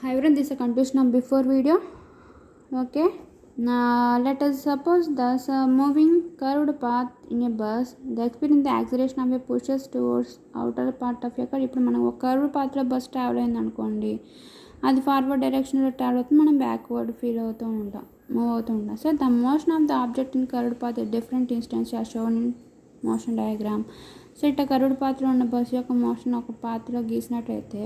Hi everyone, this is a conclusion of before video. Okay, now let us suppose there's a moving curved path in a bus. The experience the acceleration of a pushes towards outer part of a car. ఇప్పుడు మనం ఒక curve పాత్లో bus travel అయింది అనుకోండి, అది forward డైరెక్షన్లో travel అవుతుంది, మనం backward move అవుతూ ఉంటాం. So the motion of the object in curved path different instance are shown in motion diagram. So ఇట్లా కర్వ్డ్ పాత్లో ఉన్న బస్సు యొక్క మోషన్ ఒక పాత్రలో గీసినట్లయితే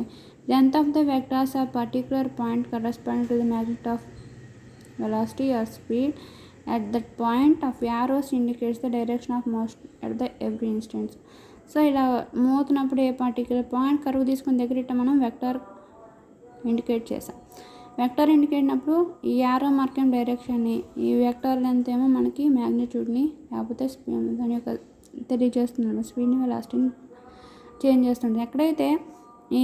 length of the vectors are particular point corresponding to the magnitude of velocity or speed at that point of arrows indicates the direction of motion at the every instance. So ఇలా move అవుతున్నప్పుడు ఏ particular point curve తీసుకుని దగ్గర ఇట్లా మనం vector indicate చేసాం. Vector indicate అయినప్పుడు ఈ arrow మార్కేం డైరెక్షన్ని, ఈ వెక్టర్ లెంత్ ఏమో మనకి మ్యాగ్నిట్యూడ్ని లేకపోతే దాని యొక్క తెలియజేస్తున్నాను, స్పీడ్ని వెలాసిటీని చేంజ్ చేస్తుంది. ఎక్కడైతే ఈ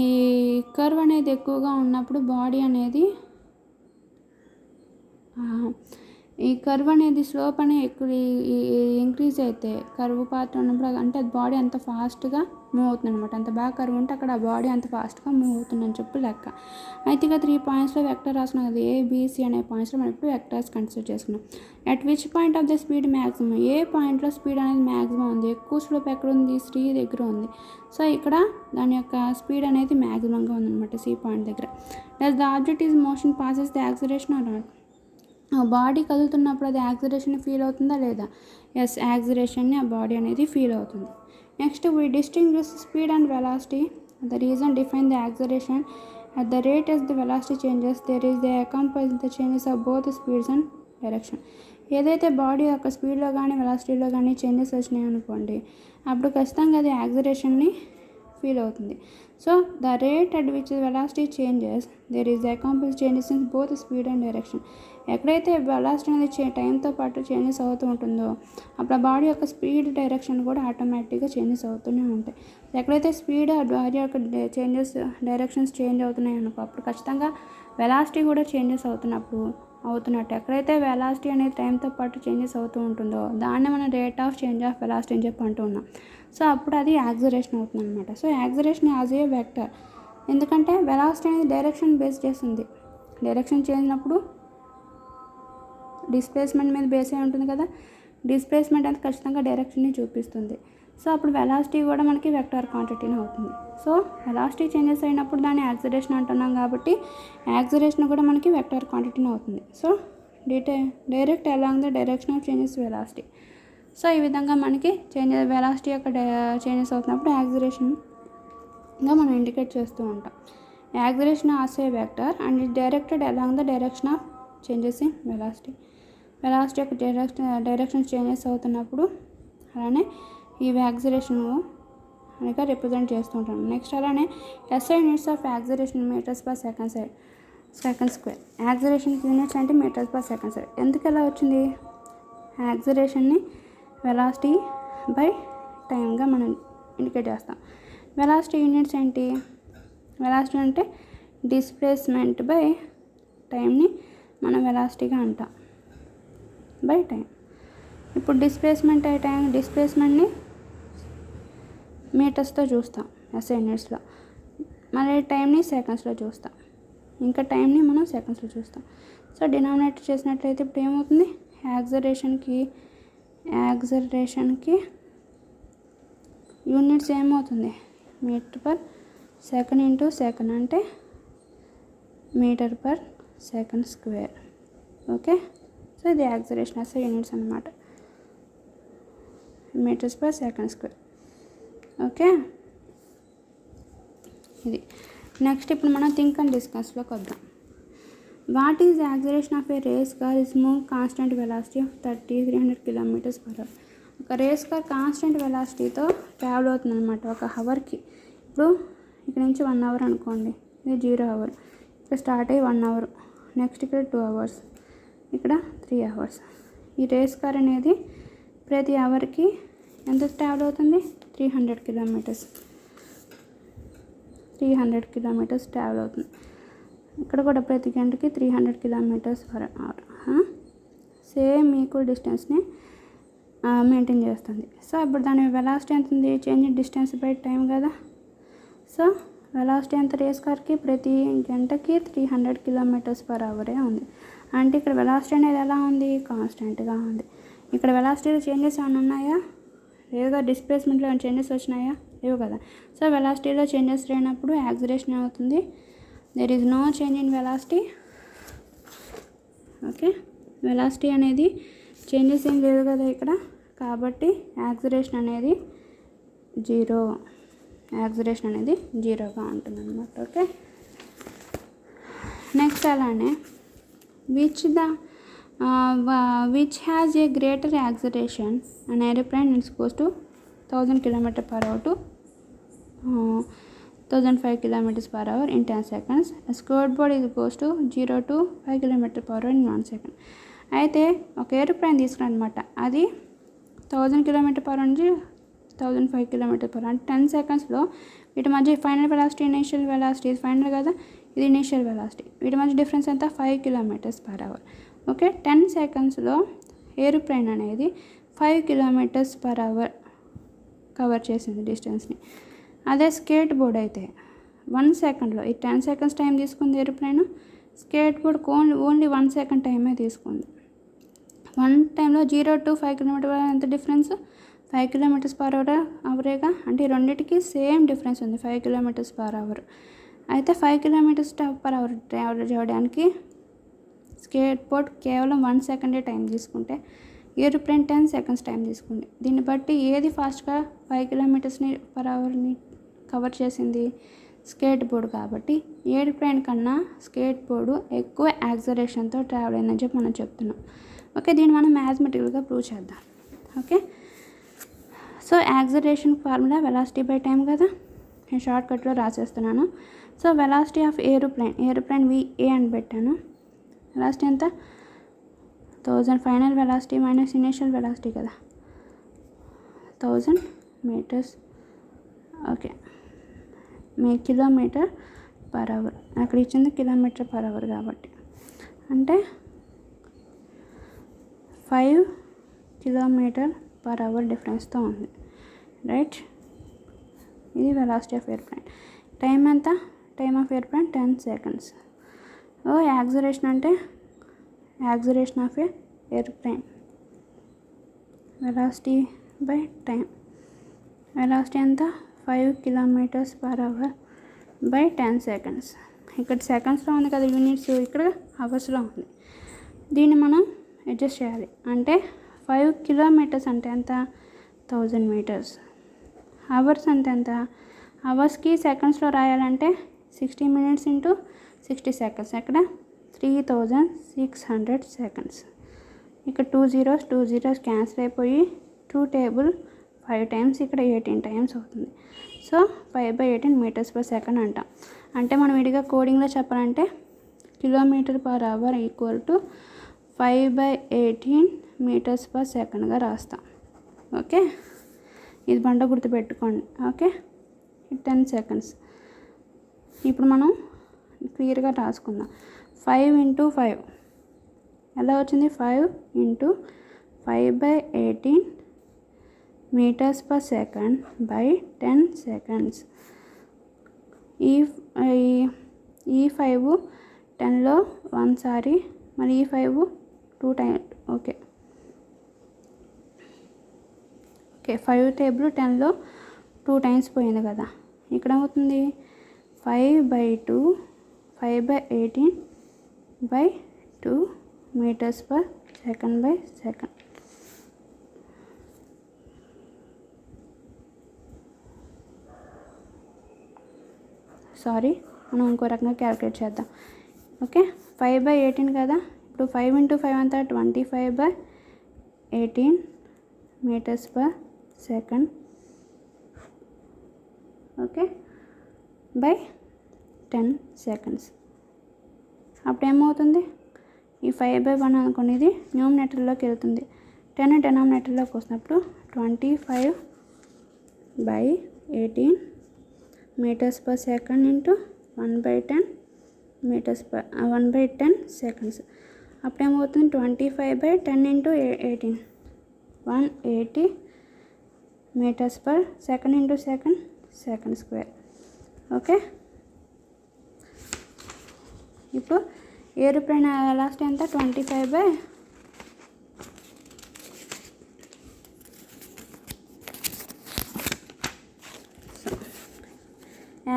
కర్వ్ అనేది ఎక్కువగా ఉన్నప్పుడు బాడీ అనేది ఈ కర్వ్ అనేది స్లోప్ అనేది ఎక్కువ ఇంక్రీజ్ అయితే కర్వ్ పార్ట్ ఉన్నప్పుడు అంటే అది బాడీ అంత ఫాస్ట్గా మూవ్ అవుతుంది అనమాట. అంత బాగా కర్వ్ ఉంటే అక్కడ ఆ బాడీ అంత ఫాస్ట్గా మూవ్ అవుతుందని చెప్పి లెక్క. అయితే ఇక 3 పాయింట్స్లో వెక్టర్ రాసుకున్నాం కదా, ఏబిసి అనే పాయింట్స్లో మనం ఇప్పుడు వెక్టర్స్ కన్సిడర్ చేసుకున్నాం. At which point of the speed maximum, ఏ పాయింట్లో స్పీడ్ అనేది మ్యాక్సిమం ఉంది, ఎక్కువ స్లోప్ ఎక్కడ ఉంది, సి దగ్గర ఉంది. సో ఇక్కడ దాని యొక్క స్పీడ్ అనేది మ్యాక్సిమంగా ఉందన్నమాట సి పాయింట్ దగ్గర. Does the object is motion passes the acceleration or not, ఆ బాడీ కదులుతున్నప్పుడు అది యాక్సిలరేషన్ ఫీల్ అవుతుందా లేదా? ఎస్, యాక్సిలరేషన్ని ఆ బాడీ అనేది ఫీల్ అవుతుంది. Next we distinguish speed and velocity. The reason define the acceleration at the rate as the velocity changes there is the accompany the changes of both speeds and direction. ఏదైతే body యొక్క స్పీడ్లో కానీ వెలాసిటీలో కానీ changes వచ్చినాయి అనుకోండి, అప్పుడు ఖచ్చితంగా అది యాక్సిలరేషన్ని ఫీల్ అవుతుంది. So the rate at which velocity changes there is accomplish changes in both speed and direction. ఎక్కడైతే వెలాసిటీ అనేది టైంతో పాటు చేంజెస్ అవుతూ ఉంటుందో అప్పుడు ఆ బాడీ యొక్క స్పీడ్ డైరెక్షన్ కూడా ఆటోమేటిక్గా చేంజెస్ అవుతూనే ఉంటాయి. ఎక్కడైతే స్పీడ్ బాడీ యొక్క చేంజెస్ డైరెక్షన్స్ చేంజ్ అవుతున్నాయి అనుకో, అప్పుడు ఖచ్చితంగా వెలాసిటీ కూడా చేంజెస్ అవుతున్నట్టు. ఎక్కడైతే వెలాసిటీ అనేది టైంతో పాటు చేంజెస్ అవుతూ ఉంటుందో దాన్ని మనం rate of change of velocity అని చెప్పి అంటూ ఉన్నాం. సో అప్పుడు అది యాక్సిలరేషన్ అవుతుంది అనమాట. So acceleration as a vector, ఎందుకంటే వెలాసిటీ అనేది డైరెక్షన్ బేస్ చేస్తుంది. డైరెక్షన్ చేంజ్ అయినప్పుడు డిస్ప్లేస్మెంట్ మీద బేస్ అయి ఉంటుంది కదా, డిస్ప్లేస్మెంట్ అనేది ఖచ్చితంగా డైరెక్షన్ని చూపిస్తుంది. సో అప్పుడు వెలాసిటీ కూడా మనకి వెక్టర్ క్వాంటిటీనే అవుతుంది. సో వెలాసిటీ చేంజెస్ అయినప్పుడు దాన్ని యాక్సిలరేషన్ అంటున్నాం కాబట్టి యాక్సిలరేషన్ కూడా మనకి వెక్టర్ క్వాంటిటీనే అవుతుంది. So direct along the direction of changes velocity. So ఈ విధంగా మనకి వెలాసిటీ యొక్క చేంజెస్ అవుతున్నప్పుడు యాక్సిలరేషన్గా మనం ఇండికేట్ చేస్తూ ఉంటాం. Acceleration as a vector and it directed along the direction of changes in velocity. Velocity యొక్క డైరెక్షన్ చేంజెస్ అవుతున్నప్పుడు అలానే ఈ యాక్సిలరేషన్ అనగా రిప్రజెంట్ చేస్తూ ఉంటాం. నెక్స్ట్ అలానే SI units of acceleration metres per second square. యాక్సిలరేషన్కి యూనిట్స్ అంటే మీటర్స్ పర్ సెకండ్ స్క్వేర్. ఎందుకు ఎలా వచ్చింది? యాక్సిలరేషన్ని వెలాసిటీ బై టైమ్గా మనం ఇండికేట్ చేస్తాం. వెలాసిటీ యూనిట్స్ ఏంటి? వెలాసిటీ అంటే డిస్ప్లేస్మెంట్ బై టైంని మనం వెలాసిటీగా అంటాం బై టైం. ఇప్పుడు డిస్ప్లేస్మెంట్ని మీటర్స్తో చూస్తాం ఎస్ఐ యూనిట్స్లో, మళ్ళీ టైంని సెకండ్స్లో చూస్తాం, ఇంకా టైంని మనం సెకండ్స్లో చూస్తాం. సో డినామినేటర్ చేసినట్లయితే ఇప్పుడు ఏమవుతుంది? యాక్సిలరేషన్కి యూనిట్స్ ఏమవుతుంది? Metre per second into second అంటే metre per second square. Okay, so ఇది యాక్సిలరేషన్ ఎస్ఐ యూనిట్స్ అన్నమాట, metres per second square. Okay, ఇది నెక్స్ట్. ఇప్పుడు మనం థింక్ అండ్ డిస్కస్లోకి వద్దాం. What is acceleration of a race car is move constant velocity of 300 km/h. ఒక race car constant వెలాసిటీతో travel అవుతుంది అనమాట ఒక హవర్కి. ఇప్పుడు ఇక్కడ నుంచి 1 అవర్ అనుకోండి, ఇది 0 అవర్, ఇక్కడ స్టార్ట్ అయ్యి 1 అవర్, నెక్స్ట్ ఇక్కడ 2 అవర్స్, ఇక్కడ 3 అవర్స్. ఈ రేస్ కార్ అనేది ప్రతి అవర్కి ఎంత ట్రావెల్ అవుతుంది? 300 కిలోమీటర్స్ ట్రావెల్ అవుతుంది. ఇక్కడ కూడా ప్రతి గంటకి 300 km/h సేమ్ ఈక్వల్ డిస్టెన్స్ని మెయింటైన్ చేస్తుంది. సో ఇప్పుడు దాని వెలాసిటీ ఎంత ఉంది? Change in distance by time కదా. సో వెలాసిటీ ఎంత రేస్ కార్కి ప్రతి గంటకి 300 km/h ఉంది. అంటే ఇక్కడ వెలాసిటీ అనేది ఎలా ఉంది, కాన్స్టెంట్గా ఉంది. ఇక్కడ వెలాసిటీలో చేంజెస్ ఏమైనా ఉన్నాయా, లేదుగా. డిస్ప్లేస్మెంట్లో ఏమైనా చేంజెస్ వచ్చినాయా, లేవు కదా. సో వెలాసిటీలో చేంజెస్ లేనప్పుడు యాక్సిలరేషన్ అవుతుంది. There is no change in velocity. Okay, velocity అనేది చేంజెస్ ఏం లేదు కదా ఇక్కడ, కాబట్టి యాక్సిలరేషన్ అనేది జీరోగా ఉంటుంది అన్నమాట. ఓకే, నెక్స్ట్ అలానే which has a greater acceleration, an aeroplane is goes to 1000 km/h to 1005 km/h in 10 seconds. A skateboard is goes to 0 to 5 km/h in 1 second. అయితే ఒక ఏరోప్లేన్ తీసుకున్నాను అనమాట. అది 1000 km/h నుంచి 1005 km/h అంటే 10 సెకండ్స్లో వీటి మధ్య final velocity, initial velocity, final కదా, ఇది ఇనీషియల్ వెలాసిటీ, వీటి మధ్య డిఫరెన్స్ ఎంత, 5 km/h. ఓకే, 10 సెకండ్స్లో ఏరోప్లేన్ అనేది 5 km/h కవర్ చేసింది డిస్టెన్స్ని. అదే స్కేట్ బోర్డ్ అయితే 1 సెకండ్లో, ఈ 10 సెకండ్స్ టైం తీసుకుంది aeroplane, skate board only 1 second టైమే తీసుకుంది. 1 టైంలో 0 to 5 km/h ఎంత డిఫరెన్స్, 5 km/h అంటే రెండింటికి సేమ్ డిఫరెన్స్ ఉంది, 5 km/h. అయితే 5 km/h ట్రావెల్ చేయడానికి స్కేట్ బోర్డ్ కేవలం 1 సెకండే టైం తీసుకుంటే ఏరోప్లేన్ 10 సెకండ్స్ టైం తీసుకుంది. దీన్ని బట్టి ఏది ఫాస్ట్గా 5 km/h కవర్ చేసింది, స్కేట్ బోర్డు. కాబట్టి ఏరోప్లేన్ కన్నా స్కేట్ బోర్డు ఎక్కువ యాక్సిలరేషన్తో ట్రావెల్ అయిందని చెప్పి మనం చెప్తున్నాం. ఓకే, దీన్ని మనం మ్యాథమెటికల్గా ప్రూవ్ చేద్దాం. Okay, so acceleration formula velocity by time కదా, నేను షార్ట్కట్లో రాసేస్తున్నాను. So velocity of aeroplane VA అని పెట్టాను. వెలాసిటీ ఎంత, 1000 final velocity minus initial velocity కదా, 1000 meters. ఓకే, km/h, అక్కడ ఇచ్చింది km/h కాబట్టి అంటే 5 km/h డిఫరెన్స్తో ఉంది, రైట్. ఇది వెలాసిటీ ఆఫ్ ఎయిర్ప్లేన్. టైం ఎంత, time of airplane 10 seconds. Acceleration అంటే acceleration of airplane, velocity by time. Velocity ఎంత, 5 km/h బై 10 సెకండ్స్. ఇక్కడ సెకండ్స్లో ఉంది కదా యూనిట్స్, ఇక్కడ అవర్స్లో ఉంది. దీన్ని మనం అడ్జస్ట్ చేయాలి. అంటే 5 km అంటే ఎంత, 1000 meters. అవర్స్ అంటే ఎంత, అవర్స్కి సెకండ్స్లో రాయాలంటే 60 minutes into 60 seconds. అక్కడ 3600 seconds. ఇక్కడ 2 zeros క్యాన్సిల్ అయిపోయి 2 టేబుల్ 5 times, ఇక్కడ 18 times అవుతుంది. సో 5/18 meters/second అంటాం. అంటే మనం విడిగా కోడింగ్లో చెప్పాలంటే km/h ఈక్వల్ టు 5/18 meters/secondగా రాస్తాం. ఓకే, ఇది బండ గుర్తుపెట్టుకోండి. Okay, 10 seconds. ఇప్పుడు మనం క్లియర్గా రాసుకుందాం. 5 into 5 ఎలా వచ్చింది, 5 into 5/18 meters/second by 10 seconds. ఈ 5 10లో 1 సారి, మరి ఈ 5 2 times. ఓకే, 5 టేబుల్ 10లో 2 times పోయింది కదా. ఇక్కడ అవుతుంది 5/2 5/18 by 2 meters/second. సారీ, మనం ఇంకో రకంగా క్యాలిక్యులేట్ చేద్దాం. ఓకే, 5/18 కదా. ఇప్పుడు 5 into 5 అంతా 25/18 meters/second. Okay, by 10 seconds. అప్పుడు ఏమవుతుంది, ఈ 5/1 అనుకోండి, ఇది న్యూమినేటర్లోకి వెళ్తుంది, 10 డినామినేటర్లోకి వస్తున్నప్పుడు 25/18 meters/second into 1/10 1/10 seconds. అప్పుడు ఏమవుతుంది, 25/10 into 18 180 meters/second into second square. Okay, ఇప్పుడు ఏరోప్లేన్ వెలాసిటీ ఎంత 25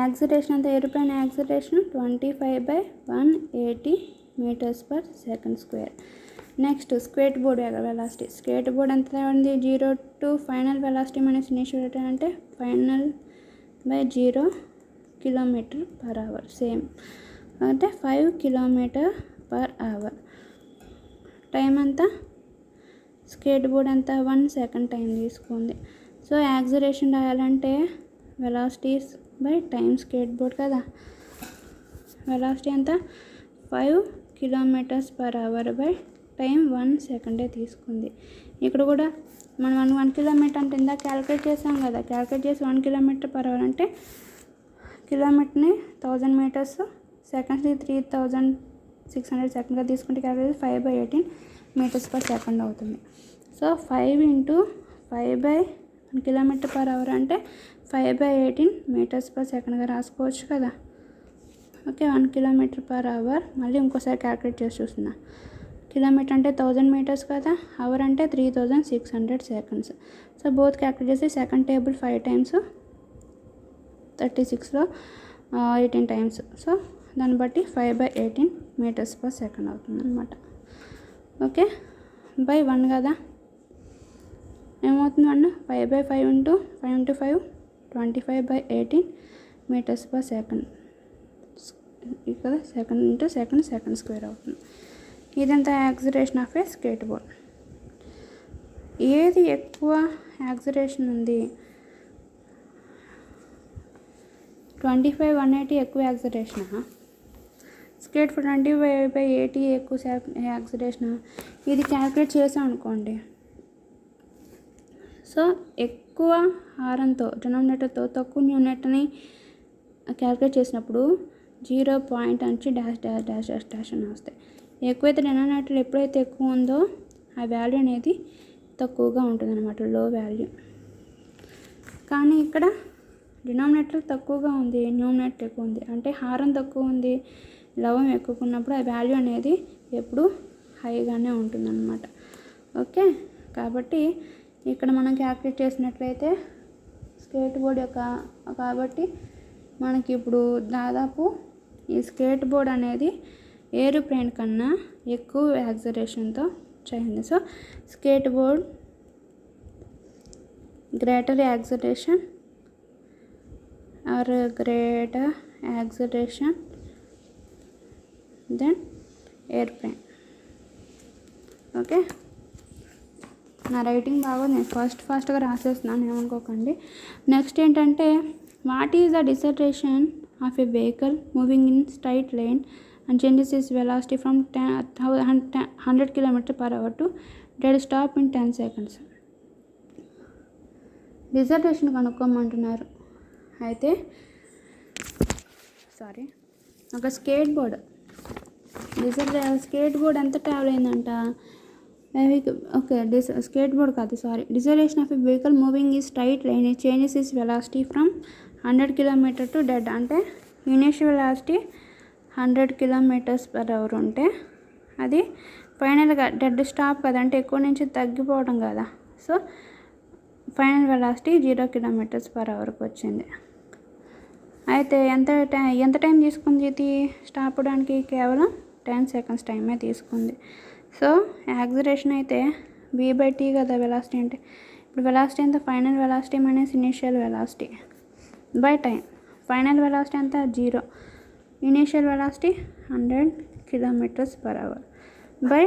యాక్సిలరేషన్ అంతా aeroplane acceleration 25/180 m/s². Next skate board velocity. Skate board ఎంత ఉంది 0 to final velocity minus initial velocity అంటే ఫైనల్ బై 0 km/h సేమ్ అంటే 5 km/h. Time అంతా స్కేట్ బోర్డ్ అంతా 1 second time తీసుకుంది. సో యాక్సిలరేషన్ రాయాలంటే velocities by time skate board కదా. Velocity అంతా 5 km/h బై టైం 1 సెకండే తీసుకుంది. ఇక్కడ కూడా మనం 1 కిలోమీటర్ అంటే ఇందాక క్యాలిక్యులేట్ చేసాం కదా. క్యాలిక్యులేట్ చేసి 1 km/h అంటే కిలోమీటర్ని 1000 meters, సెకండ్స్ని 3600 సెకండ్గా తీసుకుంటే క్యాలిక్యులేట్ 5/18 m/s అవుతుంది. సో 5 × 5/1 km/h అంటే 5/18 m/s రాసుకోవచ్చు కదా. Okay, 1 km/h. మళ్ళీ ఇంకోసారి క్యాలిక్యులేట్ చేసి చూస్తున్నా. కిలోమీటర్ అంటే 1000 meters కదా, అవర్ అంటే 3600 seconds. సో బోత్ క్యాలిక్యులేట్ చేసి second table 5 times 36లో 18 times. So దాన్ని బట్టి 5/18 m/s అవుతుంది అనమాట. ఓకే, బై 1 కదా, ఏమవుతుంది 1 5/5 × 5 × 5 25/18 m/s ఇక్కడ సెకండ్ ఇంటూ సెకండ్ స్క్వేర్ అవుతుంది. ఇదంతా acceleration of a skate board. ఏది ఎక్కువ యాక్సిలరేషన్ ఉంది 25/180 ఎక్కువ యాక్సిలరేషనా, స్కేట్ బోర్డ్ 25/80 ఎక్కువ యాక్సిలరేషనా? ఇది క్యాలిక్యులేట్ చేసాం అనుకోండి. సో ఎక్కువ హారంతో డినామినేటర్తో తక్కువ న్యూమరేటర్ని క్యాలిక్యులేట్ చేసినప్పుడు 0 పాయింట్ నుంచి డాష్ అని వస్తాయి. ఎక్కువైతే డినామినేటర్ ఎప్పుడైతే ఎక్కువ ఉందో ఆ వాల్యూ అనేది తక్కువగా ఉంటుంది అనమాట, లో వాల్యూ. కానీ ఇక్కడ డినామినేటర్ తక్కువగా ఉంది, న్యూమరేటర్ ఎక్కువ ఉంది. అంటే హారం తక్కువ ఉంది, లవం ఎక్కువ ఉన్నప్పుడు ఆ వాల్యూ అనేది ఎప్పుడు హైగానే ఉంటుందన్నమాట. ఓకే, కాబట్టి ఇక్కడ మనం క్యాలిక్యులేట్ చేసినట్లయితే స్కేట్ బోర్డ్ కాబట్టి మనకి ఇప్పుడు దాదాపు ఈ స్కేట్ బోర్డ్ అనేది ఏరోప్లేన్ కన్నా ఎక్కువ యాక్సిలరేషన్తో చేయండి. So skate board greater acceleration or greater acceleration than airplane. Okay, నా రైటింగ్ బాగోదు, నేను ఫాస్ట్గా రాసేస్తున్నాను, ఏమనుకోకండి. నెక్స్ట్ ఏంటంటే what is the dissertation of a vehicle moving in straight line and changes its velocity from 100 km/h to dead stop in 10 seconds. Dissertation కనుక్కోమంటున్నారు. అయితే ఒక స్కేట్ బోర్డ్ ఎంత ట్రావెల్ అయిందంట. ఓకే, స్కేట్ బోర్డ్ కాదు, dissertation of a vehicle moving ఈ straight line changes is velocity from 100 km to dead. అంటే initial velocity 100 km/h ఉంటే అది ఫైనల్గా డెడ్ స్టాప్ కదా, అంటే ఎక్కువ నుంచి తగ్గిపోవడం కదా. సో ఫైనల్ వెలాసిటీ 0 km/hకి వచ్చింది. అయితే ఎంత టైం తీసుకుంది ఇది స్టాప్ అవడానికి? కేవలం 10 seconds టైమే తీసుకుంది. సో యాక్సిలరేషన్ అయితే v/t కదా వెలాసిటీ అంటే. ఇప్పుడు వెలాసిటీ ఎంత? Final velocity minus initial velocity by time. Final velocity అంతా 0, initial velocity 100 km/h by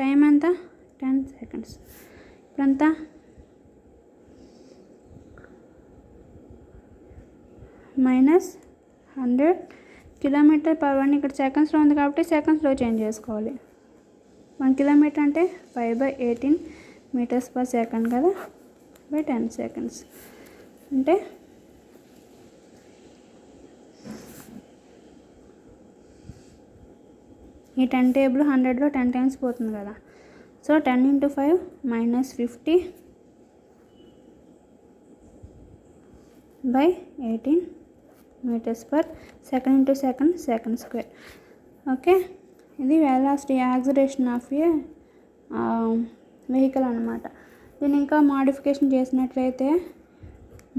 time అంతా 10 seconds. ఇప్పుడంతా మైనస్ 100 km/h. ఇక్కడ సెకండ్స్లో ఉంది కాబట్టి సెకండ్స్లో చేంజ్ చేసుకోవాలి. 1 kilometer అంటే 5/18 m/s కదా, బై 10 seconds. అంటే ఈ 10 టేబుల్ 100లో 10 times పోతుంది కదా. So 10 × 5 -50 by 18 m/s. Second into second square. Okay, ఇది velocity acceleration of a vehicle అనమాట. దీన్ని ఇంకా మాడిఫికేషన్ చేసినట్లయితే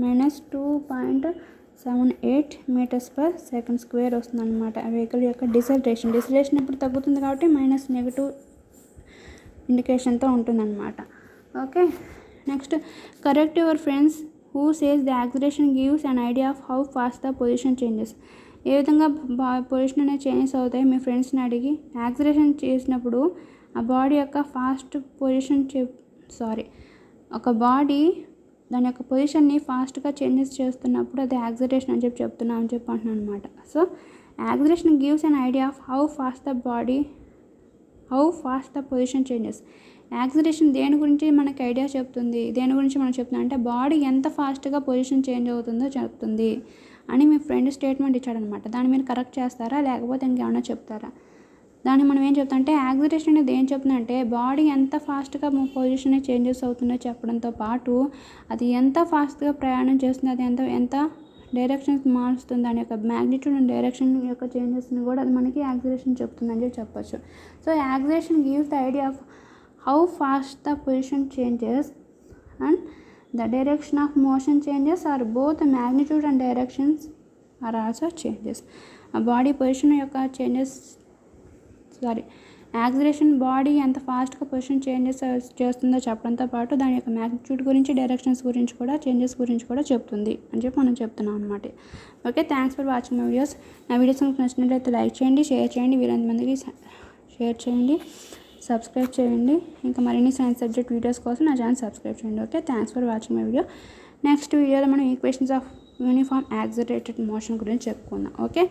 -2.78 మీటర్స్/సెకండ్ వస్తుంది అనమాట. వెహికల్ యొక్క డిసెలరేషన్ ఇప్పుడు తగ్గుతుంది కాబట్టి నెగిటివ్ ఇండికేషన్తో ఉంటుందన్నమాట. Okay, next correct your friends who says the acceleration gives an idea of how fast the position changes. ఏ విధంగా పొజిషన్ అనేది చేంజెస్ అవుతాయి మీ ఫ్రెండ్స్ని అడిగి. యాక్సిలరేషన్ చేసినప్పుడు ఆ బాడీ యొక్క ఫాస్ట్ పొజిషన్ ఒక బాడీ దాని యొక్క పొజిషన్ని ఫాస్ట్గా చేంజెస్ చేస్తున్నప్పుడు అది యాక్సిలరేషన్ అని చెప్తున్నాను అంటున్నాను అనమాట. So acceleration gives an idea of how fast the position changes. Acceleration దేని గురించి మనకి ఐడియా చెప్తుంది, దేని గురించి మనం చెప్తున్నాం అంటే బాడీ ఎంత ఫాస్ట్గా పొజిషన్ చేంజ్ అవుతుందో చెప్తుంది అని మీ ఫ్రెండ్ స్టేట్మెంట్ ఇచ్చాడనమాట. దాన్ని మీరు కరెక్ట్ చేస్తారా లేకపోతే ఇంకేమన్నా చెప్తారా? దాన్ని మనం ఏం చెప్తామంటే యాక్సిలరేషన్ అనేది ఏం చెప్తుందంటే బాడీ ఎంత ఫాస్ట్గా పొజిషన్ చేంజెస్ అవుతుందో చెప్పడంతో పాటు అది ఎంత ఫాస్ట్గా ప్రయాణం చేస్తుంది, అది ఎంత డైరెక్షన్స్ మారుస్తుంది, దాని యొక్క మ్యాగ్నిట్యూడ్ అండ్ డైరెక్షన్ యొక్క చేంజెస్ని కూడా అది మనకి యాక్సిలరేషన్ చెప్తుందని చెప్పొచ్చు. So acceleration gives the idea of how fast the position changes and the direction of motion changes or both the magnitude and directions are also changes. A body position యొక్క acceleration body ఎంత ఫాస్ట్గా position changes చేస్తుందో చెప్పడంతో పాటు దాని యొక్క magnitude గురించి, directions గురించి కూడా, చేంజెస్ గురించి కూడా చెప్తుంది అని మనం చెప్తున్నాం అనమాట. Okay, thanks for watching my videos. నా వీడియోస్ మీకు నచ్చినట్లయితే లైక్ చేయండి, షేర్ చేయండి, వీరంతమందికి షేర్ చేయండి, సబ్స్క్రైబ్ చేయండి. ఇంకా మరిన్ని సైన్స్ సబ్జెక్ట్ వీడియోస్ కోసం నా ఛానల్ సబ్స్క్రైబ్ చేయండి. Okay, thanks for watching my video. Next వీడియోలో మనం equations of uniform accelerated motion గురించి చెప్పుకుందాం. ఓకే.